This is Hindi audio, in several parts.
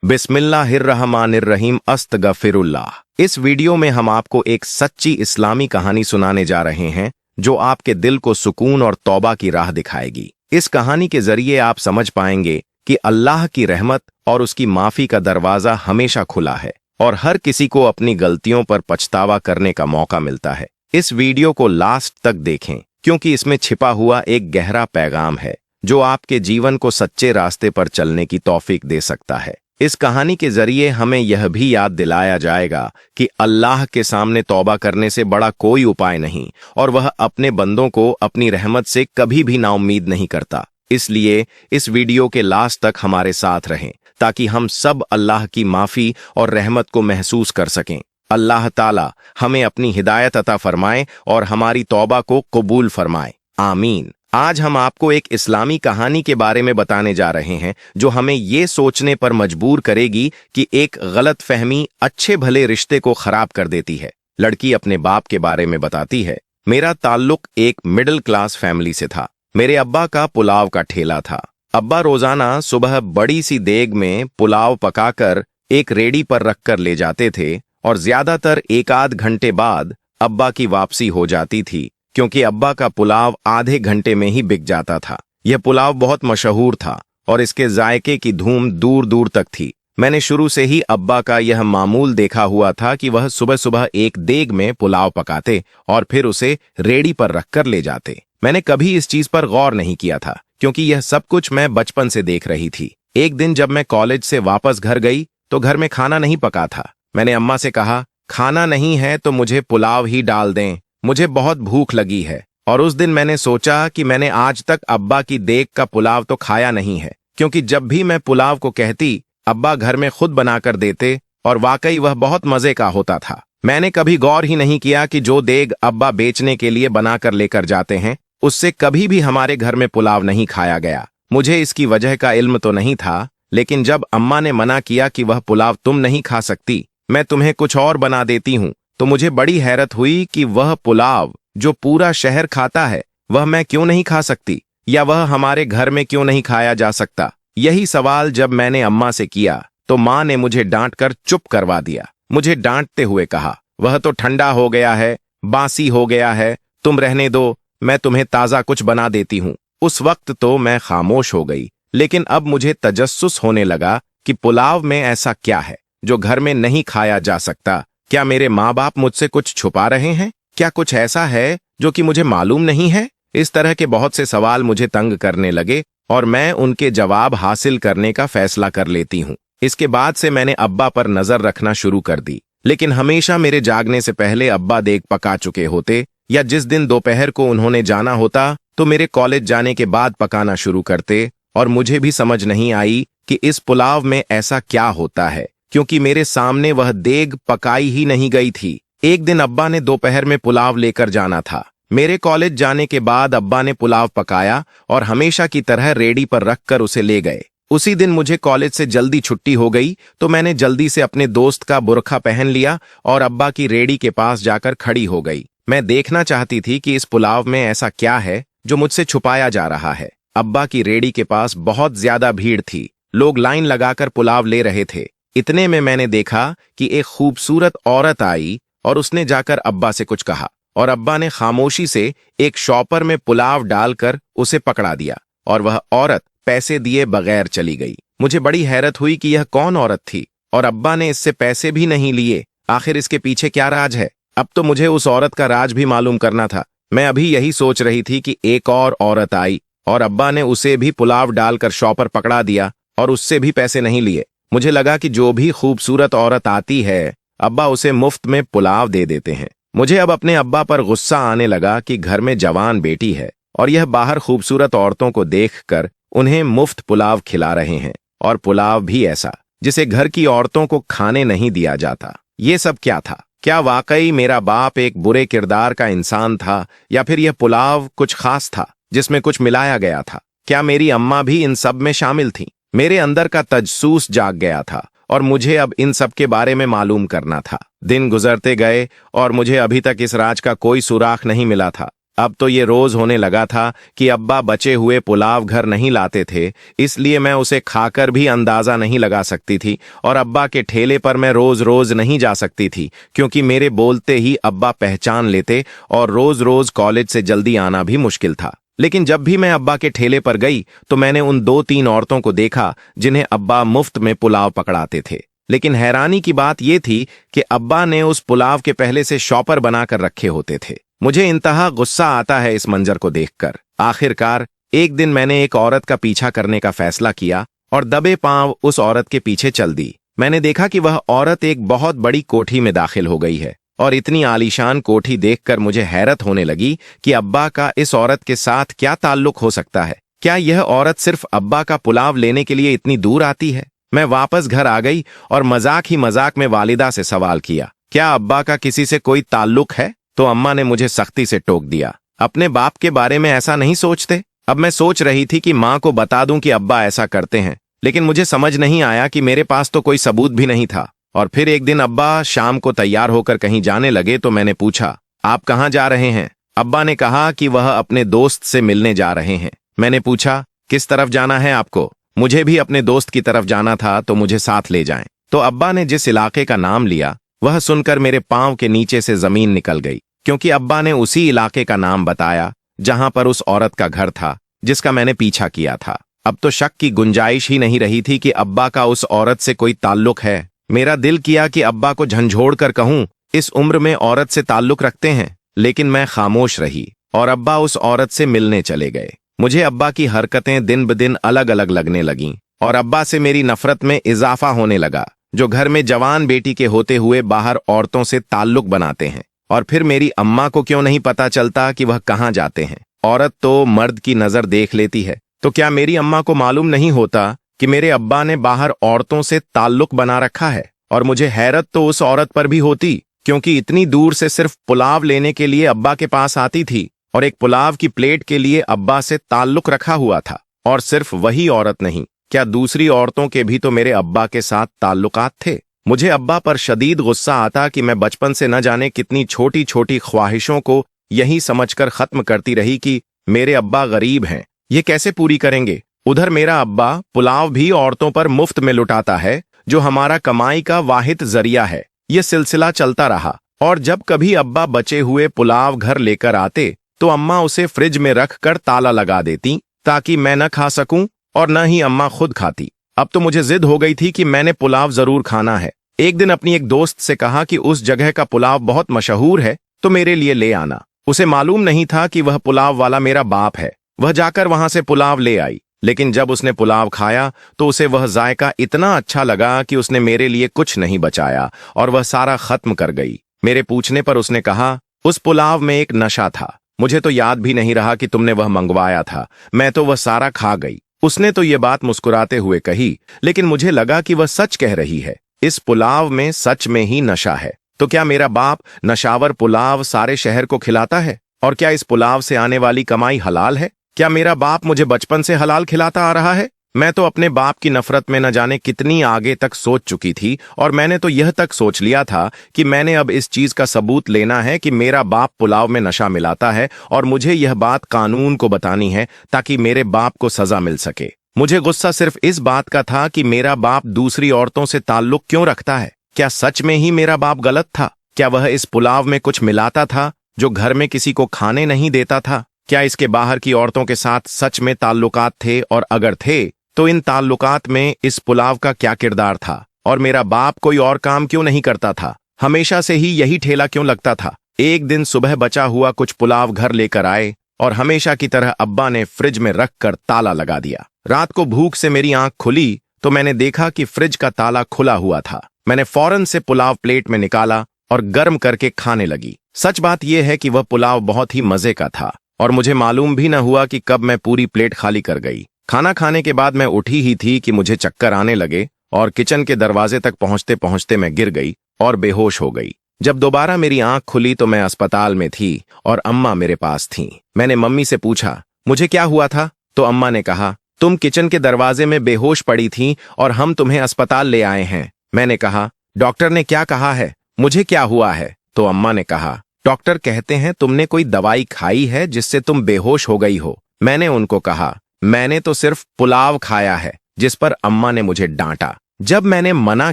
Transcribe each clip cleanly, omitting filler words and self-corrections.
बिस्मिल्लाहिर्रहमानिर्रहीम अस्तगफिरुल्लाह। इस वीडियो में हम आपको एक सच्ची इस्लामी कहानी सुनाने जा रहे हैं जो आपके दिल को सुकून और तौबा की राह दिखाएगी। इस कहानी के जरिए आप समझ पाएंगे कि अल्लाह की रहमत और उसकी माफी का दरवाजा हमेशा खुला है और हर किसी को अपनी गलतियों पर पछतावा करने का मौका मिलता है। इस वीडियो को लास्ट तक देखें क्योंकि इसमें छिपा हुआ एक गहरा पैगाम है जो आपके जीवन को सच्चे रास्ते पर चलने की तौफीक दे सकता है। इस कहानी के जरिए हमें यह भी याद दिलाया जाएगा कि अल्लाह के सामने तौबा करने से बड़ा कोई उपाय नहीं और वह अपने बंदों को अपनी रहमत से कभी भी नाउम्मीद नहीं करता। इसलिए इस वीडियो के लास्ट तक हमारे साथ रहें ताकि हम सब अल्लाह की माफी और रहमत को महसूस कर सकें। अल्लाह ताला हमें अपनी हिदायत अता फरमाए और हमारी तौबा को कबूल फरमाए, आमीन। आज हम आपको एक इस्लामी कहानी के बारे में बताने जा रहे हैं जो हमें ये सोचने पर मजबूर करेगी कि एक गलत फहमी अच्छे भले रिश्ते को खराब कर देती है। लड़की अपने बाप के बारे में बताती है, मेरा ताल्लुक एक मिडिल क्लास फैमिली से था। मेरे अब्बा का पुलाव का ठेला था। अब्बा रोजाना सुबह बड़ी सी देग में पुलाव पकाकर एक रेडी पर रखकर ले जाते थे और ज्यादातर एक आध घंटे बाद अब्बा की वापसी हो जाती थी क्योंकि अब्बा का पुलाव आधे घंटे में ही बिक जाता था। यह पुलाव बहुत मशहूर था और इसके जायके की धूम दूर दूर तक थी। मैंने शुरू से ही अब्बा का यह मामूल देखा हुआ था कि वह सुबह सुबह एक देग में पुलाव पकाते और फिर उसे रेडी पर रखकर ले जाते। मैंने कभी इस चीज पर गौर नहीं किया था क्योंकि यह सब कुछ मैं बचपन से देख रही थी। एक दिन जब मैं कॉलेज से वापस घर गई तो घर में खाना नहीं पका था। मैंने अम्मा से कहा, खाना नहीं है तो मुझे पुलाव ही डाल दें, मुझे बहुत भूख लगी है। और उस दिन मैंने सोचा कि मैंने आज तक अब्बा की देग का पुलाव तो खाया नहीं है क्योंकि जब भी मैं पुलाव को कहती अब्बा घर में खुद बनाकर देते और वाकई वह बहुत मजे का होता था। मैंने कभी गौर ही नहीं किया कि जो देग अब्बा बेचने के लिए बनाकर लेकर जाते हैं उससे कभी भी हमारे घर में पुलाव नहीं खाया गया। मुझे इसकी वजह का इल्म तो नहीं था, लेकिन जब अम्मा ने मना किया कि वह पुलाव तुम नहीं खा सकती, मैं तुम्हें कुछ और बना देती हूँ, तो मुझे बड़ी हैरत हुई कि वह पुलाव जो पूरा शहर खाता है वह मैं क्यों नहीं खा सकती, या वह हमारे घर में क्यों नहीं खाया जा सकता। यही सवाल जब मैंने अम्मा से किया तो माँ ने मुझे डांटकर चुप करवा दिया। मुझे डांटते हुए कहा, वह तो ठंडा हो गया है, बासी हो गया है, तुम रहने दो, मैं तुम्हें ताज़ा कुछ बना देती हूँ। उस वक्त तो मैं खामोश हो गई, लेकिन अब मुझे तजस्सुस होने लगा कि पुलाव में ऐसा क्या है जो घर में नहीं खाया जा सकता। क्या मेरे माँ बाप मुझसे कुछ छुपा रहे हैं? क्या कुछ ऐसा है जो कि मुझे मालूम नहीं है? इस तरह के बहुत से सवाल मुझे तंग करने लगे और मैं उनके जवाब हासिल करने का फैसला कर लेती हूँ। इसके बाद से मैंने अब्बा पर नजर रखना शुरू कर दी, लेकिन हमेशा मेरे जागने से पहले अब्बा देग पका चुके होते, या जिस दिन दोपहर को उन्होंने जाना होता तो मेरे कॉलेज जाने के बाद पकाना शुरू करते। और मुझे भी समझ नहीं आई कि इस पुलाव में ऐसा क्या होता है क्योंकि मेरे सामने वह देग पकाई ही नहीं गई थी। एक दिन अब्बा ने दोपहर में पुलाव लेकर जाना था। मेरे कॉलेज जाने के बाद अब्बा ने पुलाव पकाया और हमेशा की तरह रेडी पर रखकर उसे ले गए। उसी दिन मुझे कॉलेज से जल्दी छुट्टी हो गई तो मैंने जल्दी से अपने दोस्त का बुरखा पहन लिया और अब्बा की रेडी के पास जाकर खड़ी हो गई। मैं देखना चाहती थी कि इस पुलाव में ऐसा क्या है जो मुझसे छुपाया जा रहा है। अब्बा की रेडी के पास बहुत ज्यादा भीड़ थी, लोग लाइन लगाकर पुलाव ले रहे थे। इतने में मैंने देखा कि एक खूबसूरत औरत आई और उसने जाकर अब्बा से कुछ कहा और अब्बा ने खामोशी से एक शॉपर में पुलाव डालकर उसे पकड़ा दिया और वह औरत पैसे दिए बगैर चली गई। मुझे बड़ी हैरत हुई कि यह कौन औरत थी और अब्बा ने इससे पैसे भी नहीं लिए। आखिर इसके पीछे क्या राज है? अब तो मुझे उस औरत का राज भी मालूम करना था। मैं अभी यही सोच रही थी कि एक और औरत आई और अब्बा ने उसे भी पुलाव डालकर शॉपर पकड़ा दिया और उससे भी पैसे नहीं लिए। मुझे लगा कि जो भी खूबसूरत औरत आती है अब्बा उसे मुफ्त में पुलाव दे देते हैं। मुझे अब अपने अब्बा पर गुस्सा आने लगा कि घर में जवान बेटी है और यह बाहर खूबसूरत औरतों को देखकर उन्हें मुफ्त पुलाव खिला रहे हैं, और पुलाव भी ऐसा जिसे घर की औरतों को खाने नहीं दिया जाता। ये सब क्या था? क्या वाकई मेरा बाप एक बुरे किरदार का इंसान था, या फिर यह पुलाव कुछ खास था जिसमें कुछ मिलाया गया था? क्या मेरी अम्मा भी इन सब में शामिल थी? मेरे अंदर का तजसूस जाग गया था और मुझे अब इन सब के बारे में मालूम करना था। दिन गुजरते गए और मुझे अभी तक इस राज का कोई सुराख नहीं मिला था। अब तो ये रोज होने लगा था कि अब्बा बचे हुए पुलाव घर नहीं लाते थे, इसलिए मैं उसे खाकर भी अंदाजा नहीं लगा सकती थी और अब्बा के ठेले पर मैं रोज रोज नहीं जा सकती थी क्योंकि मेरे बोलते ही अब्बा पहचान लेते और रोज रोज कॉलेज से जल्दी आना भी मुश्किल था। लेकिन जब भी मैं अब्बा के ठेले पर गई तो मैंने उन 2-3 औरतों को देखा जिन्हें अब्बा मुफ्त में पुलाव पकड़ाते थे। लेकिन हैरानी की बात यह थी कि अब्बा ने उस पुलाव के पहले से शॉपर बनाकर रखे होते थे। मुझे इंतहा गुस्सा आता है इस मंजर को देखकर। आखिरकार एक दिन मैंने एक औरत का पीछा करने का फैसला किया और दबे पांव उस औरत के पीछे चल दी। मैंने देखा कि वह औरत एक बहुत बड़ी कोठी में दाखिल हो गई है और इतनी आलीशान कोठी देखकर मुझे हैरत होने लगी कि अब्बा का इस औरत के साथ क्या ताल्लुक हो सकता है। क्या यह औरत सिर्फ अब्बा का पुलाव लेने के लिए इतनी दूर आती है? मैं वापस घर आ गई और मजाक ही मजाक में वालिदा से सवाल किया, क्या अब्बा का किसी से कोई ताल्लुक है? तो अम्मा ने मुझे सख्ती से टोक दिया, अपने बाप के बारे में ऐसा नहीं सोचते। अब मैं सोच रही थी कि माँ को बता दूं कि अब्बा ऐसा करते हैं, लेकिन मुझे समझ नहीं आया कि मेरे पास तो कोई सबूत भी नहीं था। और फिर एक दिन अब्बा शाम को तैयार होकर कहीं जाने लगे तो मैंने पूछा, आप कहाँ जा रहे हैं? अब्बा ने कहा कि वह अपने दोस्त से मिलने जा रहे हैं। मैंने पूछा, किस तरफ जाना है आपको? मुझे भी अपने दोस्त की तरफ जाना था तो मुझे साथ ले जाएं। तो अब्बा ने जिस इलाके का नाम लिया वह सुनकर मेरे पांव के नीचे से जमीन निकल गई, क्योंकि अब्बा ने उसी इलाके का नाम बताया जहां पर उस औरत का घर था जिसका मैंने पीछा किया था। अब तो शक की गुंजाइश ही नहीं रही थी कि अब्बा का उस औरत से कोई ताल्लुक है। मेरा दिल किया कि अब्बा को झंझोड़ कर कहूं, इस उम्र में औरत से ताल्लुक रखते हैं, लेकिन मैं खामोश रही और अब्बा उस औरत से मिलने चले गए। मुझे अब्बा की हरकतें दिन ब दिन अलग अलग लगने लगीं और अब्बा से मेरी नफरत में इजाफा होने लगा, जो घर में जवान बेटी के होते हुए बाहर औरतों से ताल्लुक बनाते हैं। और फिर मेरी अम्मा को क्यों नहीं पता चलता कि वह कहाँ जाते हैं? औरत तो मर्द की नजर देख लेती है, तो क्या मेरी अम्मा को मालूम नहीं होता कि मेरे अब्बा ने बाहर औरतों से ताल्लुक बना रखा है? और मुझे हैरत तो उस औरत पर भी होती, क्योंकि इतनी दूर से सिर्फ पुलाव लेने के लिए अब्बा के पास आती थी और एक पुलाव की प्लेट के लिए अब्बा से ताल्लुक रखा हुआ था। और सिर्फ वही औरत नहीं, क्या दूसरी औरतों के भी तो मेरे अब्बा के साथ ताल्लुकात थे? मुझे अब्बा पर शदीद गुस्सा आता कि मैं बचपन से न जाने कितनी छोटी छोटी ख्वाहिशों को यही समझकर खत्म करती रही कि मेरे अब्बा गरीब हैं, ये कैसे पूरी करेंगे। उधर मेरा अब्बा पुलाव भी औरतों पर मुफ्त में लुटाता है, जो हमारा कमाई का वाहिद जरिया है। ये सिलसिला चलता रहा और जब कभी अब्बा बचे हुए पुलाव घर लेकर आते तो अम्मा उसे फ्रिज में रख कर ताला लगा देती ताकि मैं न खा सकूं और न ही अम्मा खुद खाती। अब तो मुझे जिद हो गई थी कि मैंने पुलाव जरूर खाना है। एक दिन अपनी एक दोस्त से कहा कि उस जगह का पुलाव बहुत मशहूर है तो मेरे लिए ले आना। उसे मालूम नहीं था कि वह पुलाव वाला मेरा बाप है। वह जाकर वहां से पुलाव ले आई, लेकिन जब उसने पुलाव खाया तो उसे वह जायका इतना अच्छा लगा कि उसने मेरे लिए कुछ नहीं बचाया और वह सारा खत्म कर गई। मेरे पूछने पर उसने कहा, उस पुलाव में एक नशा था, मुझे तो याद भी नहीं रहा कि तुमने वह मंगवाया था, मैं तो वह सारा खा गई। उसने तो ये बात मुस्कुराते हुए कही, लेकिन मुझे लगा कि वह सच कह रही है। इस पुलाव में सच में ही नशा है। तो क्या मेरा बाप नशावर पुलाव सारे शहर को खिलाता है? और क्या इस पुलाव से आने वाली कमाई हलाल है? क्या मेरा बाप मुझे बचपन से हलाल खिलाता आ रहा है? मैं तो अपने बाप की नफरत में न जाने कितनी आगे तक सोच चुकी थी और मैंने तो यह तक सोच लिया था कि मैंने अब इस चीज का सबूत लेना है कि मेरा बाप पुलाव में नशा मिलाता है और मुझे यह बात कानून को बतानी है ताकि मेरे बाप को सजा मिल सके। मुझे गुस्सा सिर्फ इस बात का था कि मेरा बाप दूसरी औरतों से ताल्लुक क्यों रखता है। क्या सच में ही मेरा बाप गलत था? क्या वह इस पुलाव में कुछ मिलाता था जो घर में किसी को खाने नहीं देता था? क्या इसके बाहर की औरतों के साथ सच में ताल्लुकात थे, और अगर थे तो इन ताल्लुकात में इस पुलाव का क्या किरदार था? और मेरा बाप कोई और काम क्यों नहीं करता था? हमेशा से ही यही ठेला क्यों लगता था? एक दिन सुबह बचा हुआ कुछ पुलाव घर लेकर आए और हमेशा की तरह अब्बा ने फ्रिज में रखकर ताला लगा दिया। रात को भूख से मेरी आंख खुली तो मैंने देखा कि फ्रिज का ताला खुला हुआ था। मैंने फौरन से पुलाव प्लेट में निकाला और गर्म करके खाने लगी। सच बात यह है कि वह पुलाव बहुत ही मजे का था और मुझे मालूम भी न हुआ कि कब मैं पूरी प्लेट खाली कर गई। खाना खाने के बाद मैं उठी ही थी कि मुझे चक्कर आने लगे और किचन के दरवाजे तक पहुंचते पहुंचते मैं गिर गई और बेहोश हो गई। जब दोबारा मेरी आंख खुली तो मैं अस्पताल में थी और अम्मा मेरे पास थीं। मैंने मम्मी से पूछा, मुझे क्या हुआ था? तो अम्मा ने कहा, तुम किचन के दरवाजे में बेहोश पड़ी थीं और हम तुम्हें अस्पताल ले आए हैं। मैंने कहा, डॉक्टर ने क्या कहा है? मुझे क्या हुआ है? तो अम्मा ने कहा, डॉक्टर कहते हैं तुमने कोई दवाई खाई है जिससे तुम बेहोश हो गई हो। मैंने उनको कहा, मैंने तो सिर्फ पुलाव खाया है, जिस पर अम्मा ने मुझे डांटा। जब मैंने मना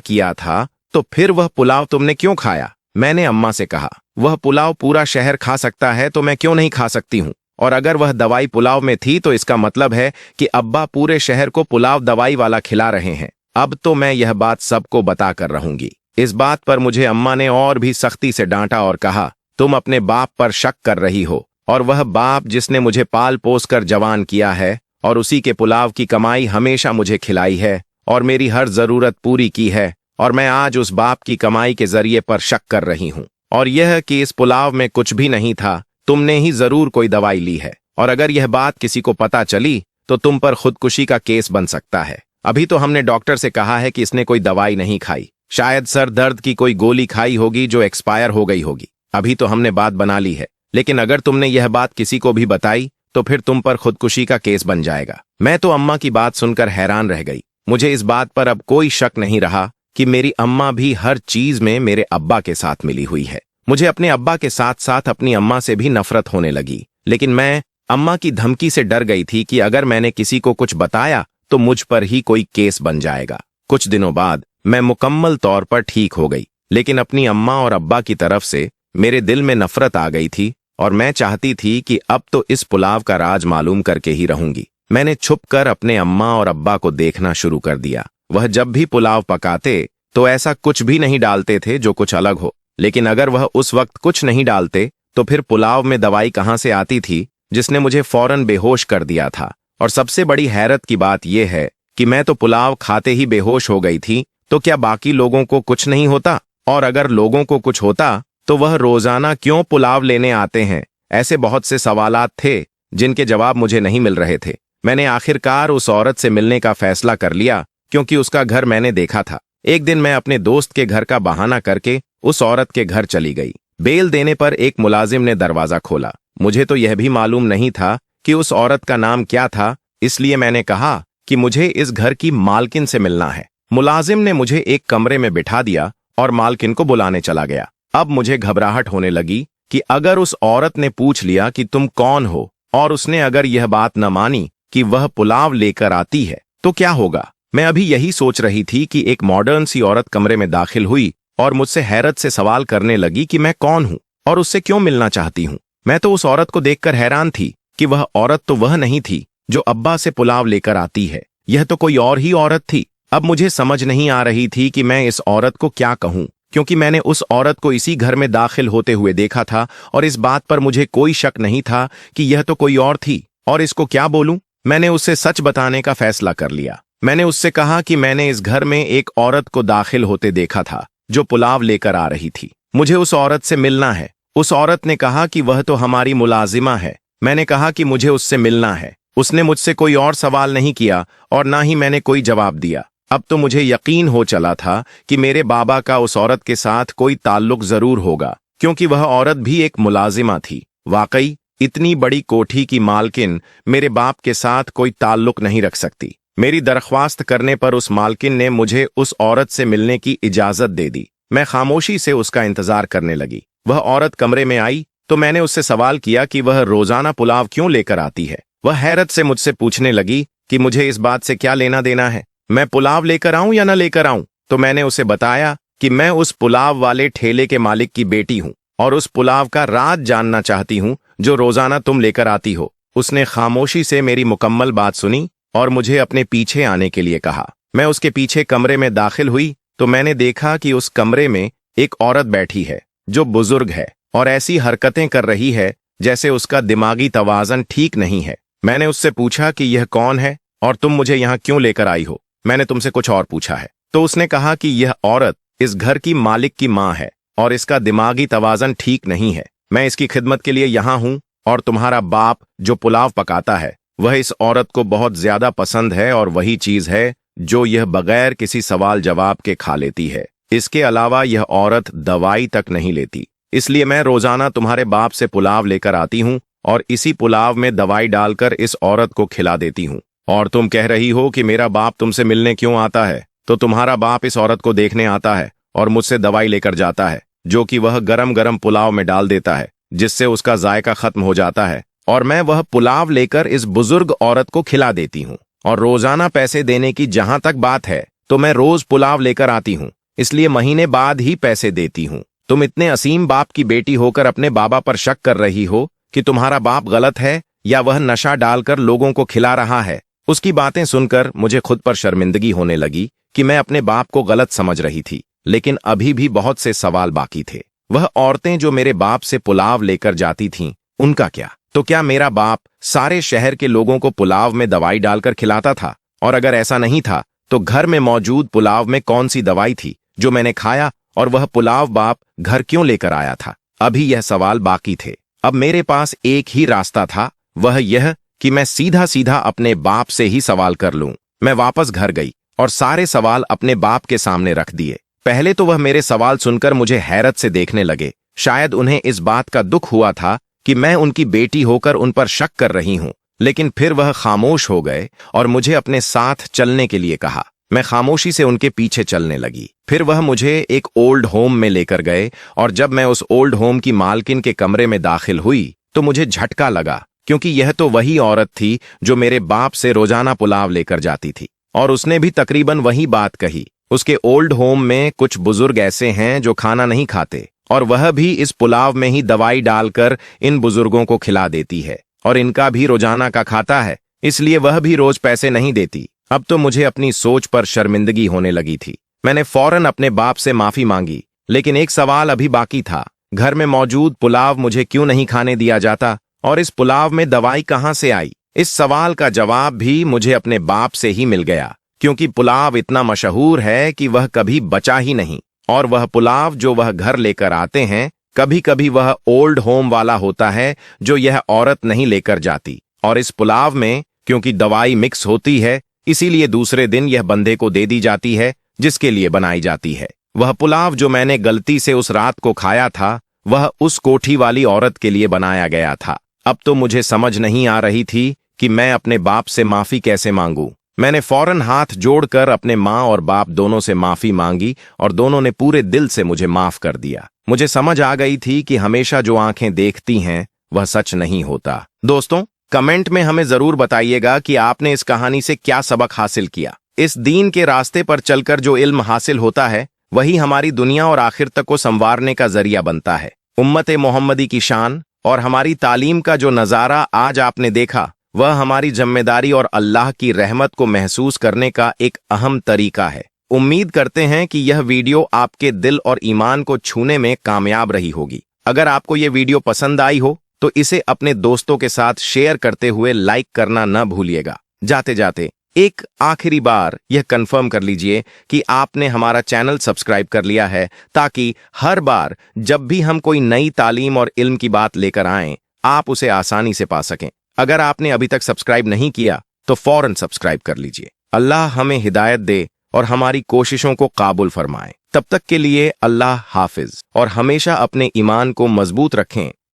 किया था तो फिर वह पुलाव तुमने क्यों खाया? मैंने अम्मा से कहा, वह पुलाव पूरा शहर खा सकता है तो मैं क्यों नहीं खा सकती हूँ? और अगर वह दवाई पुलाव में थी तो इसका मतलब है कि अब्बा पूरे शहर को पुलाव दवाई वाला खिला रहे हैं। अब तो मैं यह बात सबको बता कर रहूंगी। इस बात पर मुझे अम्मा ने और भी सख्ती से डांटा और कहा, तुम अपने बाप पर शक कर रही हो, और वह बाप जिसने मुझे पाल पोस कर जवान किया है और उसी के पुलाव की कमाई हमेशा मुझे खिलाई है और मेरी हर जरूरत पूरी की है, और मैं आज उस बाप की कमाई के जरिए पर शक कर रही हूँ। और यह कि इस पुलाव में कुछ भी नहीं था, तुमने ही जरूर कोई दवाई ली है, और अगर यह बात किसी को पता चली तो तुम पर खुदकुशी का केस बन सकता है। अभी तो हमने डॉक्टर से कहा है कि इसने कोई दवाई नहीं खाई, शायद सर दर्द की कोई गोली खाई होगी जो एक्सपायर हो गई होगी। अभी तो हमने बात बना ली है, लेकिन अगर तुमने यह बात किसी को भी बताई तो फिर तुम पर खुदकुशी का केस बन जाएगा। मैं तो अम्मा की बात सुनकर हैरान रह गई। मुझे इस बात पर अब कोई शक नहीं रहा कि मेरी अम्मा भी हर चीज में मेरे अब्बा के साथ मिली हुई है। मुझे अपने अब्बा के साथ साथ अपनी अम्मा से भी नफरत होने लगी, लेकिन मैं अम्मा की धमकी से डर गई थी कि अगर मैंने किसी को कुछ बताया तो मुझ पर ही कोई केस बन जाएगा। कुछ दिनों बाद मैं मुकम्मल तौर पर ठीक हो गई, लेकिन अपनी अम्मा और अब्बा की तरफ से मेरे दिल में नफरत आ गई थी और मैं चाहती थी कि अब तो इस पुलाव का राज मालूम करके ही रहूंगी। मैंने छुपकर अपने अम्मा और अब्बा को देखना शुरू कर दिया। वह जब भी पुलाव पकाते तो ऐसा कुछ भी नहीं डालते थे जो कुछ अलग हो, लेकिन अगर वह उस वक्त कुछ नहीं डालते तो फिर पुलाव में दवाई कहाँ से आती थी जिसने मुझे फौरन बेहोश कर दिया था। और सबसे बड़ी हैरत की बात यह है कि मैं तो पुलाव खाते ही बेहोश हो गई थी, तो क्या बाकी लोगों को कुछ नहीं होता? और अगर लोगों को कुछ होता तो वह रोजाना क्यों पुलाव लेने आते हैं? ऐसे बहुत से सवालात थे जिनके जवाब मुझे नहीं मिल रहे थे। मैंने आखिरकार उस औरत से मिलने का फैसला कर लिया, क्योंकि उसका घर मैंने देखा था। एक दिन मैं अपने दोस्त के घर का बहाना करके उस औरत के घर चली गई। बेल देने पर एक मुलाजिम ने दरवाजा खोला। मुझे तो यह भी मालूम नहीं था कि उस औरत का नाम क्या था, इसलिए मैंने कहा कि मुझे इस घर की मालकिन से मिलना है। मुलाजिम ने मुझे एक कमरे में बिठा दिया और मालकिन को बुलाने चला गया। अब मुझे घबराहट होने लगी कि अगर उस औरत ने पूछ लिया कि तुम कौन हो, और उसने अगर यह बात न मानी कि वह पुलाव लेकर आती है, तो क्या होगा। मैं अभी यही सोच रही थी कि एक मॉडर्न सी औरत कमरे में दाखिल हुई और मुझसे हैरत से सवाल करने लगी कि मैं कौन हूं और उससे क्यों मिलना चाहती हूं। मैं तो उस औरत को देखकर हैरान थी कि वह औरत तो वह नहीं थी जो अब्बा से पुलाव लेकर आती है, यह तो कोई और ही औरत थी। अब मुझे समझ नहीं आ रही थी कि मैं इस औरत को क्या कहूं, क्योंकि मैंने उस औरत को इसी घर में दाखिल होते हुए देखा था और इस बात पर मुझे कोई शक नहीं था कि यह तो कोई और थी। और इसको क्या बोलूं? मैंने उससे सच बताने का फैसला कर लिया। मैंने उससे कहा कि मैंने इस घर में एक औरत को दाखिल होते देखा था जो पुलाव लेकर आ रही थी। मुझे उस औरत से मिलना है। उस औरत ने कहा कि वह तो हमारी मुलाजिमा है। मैंने कहा कि मुझे उससे मिलना है। उसने मुझसे कोई और सवाल नहीं किया और ना ही मैंने कोई जवाब दिया। अब तो मुझे यकीन हो चला था कि मेरे बाबा का उस औरत के साथ कोई ताल्लुक जरूर होगा, क्योंकि वह औरत भी एक मुलाजिमा थी। वाकई इतनी बड़ी कोठी की मालकिन मेरे बाप के साथ कोई ताल्लुक नहीं रख सकती। मेरी दरख्वास्त करने पर उस मालकिन ने मुझे उस औरत से मिलने की इजाजत दे दी। मैं खामोशी से उसका इंतजार करने लगी। वह औरत कमरे में आई तो मैंने उससे सवाल किया कि वह रोजाना पुलाव क्यों लेकर आती है। वह हैरत से मुझसे पूछने लगी कि मुझे इस बात से क्या लेना देना है, मैं पुलाव लेकर आऊं या न लेकर आऊं। तो मैंने उसे बताया कि मैं उस पुलाव वाले ठेले के मालिक की बेटी हूं और उस पुलाव का राज जानना चाहती हूं जो रोजाना तुम लेकर आती हो। उसने खामोशी से मेरी मुकम्मल बात सुनी और मुझे अपने पीछे आने के लिए कहा। मैं उसके पीछे कमरे में दाखिल हुई तो मैंने देखा कि उस कमरे में एक औरत बैठी है जो बुजुर्ग है और ऐसी हरकतें कर रही है जैसे उसका दिमागी तवाज़न ठीक नहीं है। मैंने उससे पूछा कि यह कौन है और तुम मुझे यहाँ क्यों लेकर आई हो, मैंने तुमसे कुछ और पूछा है। तो उसने कहा कि यह औरत इस घर की मालिक की माँ है और इसका दिमागी तवाज़न ठीक नहीं है। मैं इसकी खिदमत के लिए यहाँ हूँ और तुम्हारा बाप जो पुलाव पकाता है वह इस औरत को बहुत ज्यादा पसंद है और वही चीज है जो यह बगैर किसी सवाल जवाब के खा लेती है। इसके अलावा यह औरत दवाई तक नहीं लेती, इसलिए मैं रोजाना तुम्हारे बाप से पुलाव लेकर आती हूँ और इसी पुलाव में दवाई डालकर इस औरत को खिला देती हूँ। और तुम कह रही हो कि मेरा बाप तुमसे मिलने क्यों आता है, तो तुम्हारा बाप इस औरत को देखने आता है और मुझसे दवाई लेकर जाता है। जो कि वह गरम गरम पुलाव में डाल देता है, जिससे उसका जायका खत्म हो जाता है। और मैं वह पुलाव लेकर इस बुजुर्ग औरत को खिला देती हूँ। और रोजाना पैसे देने की जहां तक बात है, तो मैं रोज पुलाव लेकर आती हूँ, इसलिए महीने बाद ही पैसे देती हूँ। तुम इतने असीम बाप की बेटी होकर अपने बाबा पर शक कर रही हो कि तुम्हारा बाप गलत है या वह नशा डालकर लोगों को खिला रहा है। उसकी बातें सुनकर मुझे खुद पर शर्मिंदगी होने लगी कि मैं अपने बाप को गलत समझ रही थी, लेकिन अभी भी बहुत से सवाल बाकी थे। वह औरतें जो मेरे बाप से पुलाव लेकर जाती थीं, उनका क्या? तो क्या मेरा बाप सारे शहर के लोगों को पुलाव में दवाई डालकर खिलाता था? और अगर ऐसा नहीं था, तो घर में मौजूद पुलाव में कौन सी दवाई थी जो मैंने खाया, और वह पुलाव बाप घर क्यों लेकर आया था? अभी यह सवाल बाकी थे। अब मेरे पास एक ही रास्ता था, वह यह कि मैं सीधा सीधा अपने बाप से ही सवाल कर लूं। मैं वापस घर गई और सारे सवाल अपने बाप के सामने रख दिए। पहले तो वह मेरे सवाल सुनकर मुझे हैरत से देखने लगे। शायद उन्हें इस बात का दुख हुआ था कि मैं उनकी बेटी होकर उन पर शक कर रही हूं, लेकिन फिर वह खामोश हो गए और मुझे अपने साथ चलने के लिए कहा। मैं खामोशी से उनके पीछे चलने लगी। फिर वह मुझे एक ओल्ड होम में लेकर गए, और जब मैं उस ओल्ड होम की मालकिन के कमरे में दाखिल हुई तो मुझे झटका लगा, क्योंकि यह तो वही औरत थी जो मेरे बाप से रोजाना पुलाव लेकर जाती थी। और उसने भी तकरीबन वही बात कही। उसके ओल्ड होम में कुछ बुजुर्ग ऐसे हैं जो खाना नहीं खाते, और वह भी इस पुलाव में ही दवाई डालकर इन बुजुर्गों को खिला देती है, और इनका भी रोजाना का खाता है, इसलिए वह भी रोज पैसे नहीं देती। अब तो मुझे अपनी सोच पर शर्मिंदगी होने लगी थी। मैंने फौरन अपने बाप से माफी मांगी, लेकिन एक सवाल अभी बाकी था। घर में मौजूद पुलाव मुझे क्यों नहीं खाने दिया जाता, और इस पुलाव में दवाई कहां से आई? इस सवाल का जवाब भी मुझे अपने बाप से ही मिल गया, क्योंकि पुलाव इतना मशहूर है कि वह कभी बचा ही नहीं। और वह पुलाव जो वह घर लेकर आते हैं, कभी कभी वह ओल्ड होम वाला होता है जो यह औरत नहीं लेकर जाती। और इस पुलाव में क्योंकि दवाई मिक्स होती है, इसीलिए दूसरे दिन यह बंदे को दे दी जाती है जिसके लिए बनाई जाती है। वह पुलाव जो मैंने गलती से उस रात को खाया था, वह उस कोठी वाली औरत के लिए बनाया गया था। अब तो मुझे समझ नहीं आ रही थी कि मैं अपने बाप से माफी कैसे मांगूं। मैंने फौरन हाथ जोड़कर अपने माँ और बाप दोनों से माफी मांगी, और दोनों ने पूरे दिल से मुझे माफ कर दिया। मुझे समझ आ गई थी कि हमेशा जो आंखें देखती हैं वह सच नहीं होता। दोस्तों, कमेंट में हमें जरूर बताइएगा कि आपने इस कहानी से क्या सबक हासिल किया। इस दीन के रास्ते पर चलकर जो इल्म हासिल होता है, वही हमारी दुनिया और आखिर तक को संवारने का जरिया बनता है। उम्मत मोहम्मदी की शान और हमारी तालीम का जो नज़ारा आज आपने देखा, वह हमारी जिम्मेदारी और अल्लाह की रहमत को महसूस करने का एक अहम तरीका है। उम्मीद करते हैं कि यह वीडियो आपके दिल और ईमान को छूने में कामयाब रही होगी। अगर आपको यह वीडियो पसंद आई हो तो इसे अपने दोस्तों के साथ शेयर करते हुए लाइक करना न भूलिएगा। जाते जाते एक आखिरी बार यह कंफर्म कर लीजिए कि आपने हमारा चैनल सब्सक्राइब कर लिया है, ताकि हर बार जब भी हम कोई नई तालीम और इल्म की बात लेकर आएं, आप उसे आसानी से पा सकें। अगर आपने अभी तक सब्सक्राइब नहीं किया तो फौरन सब्सक्राइब कर लीजिए। अल्लाह हमें हिदायत दे और हमारी कोशिशों को काबुल फरमाए। तब तक के लिए अल्लाह हाफिज, और हमेशा अपने ईमान को मजबूत रखें।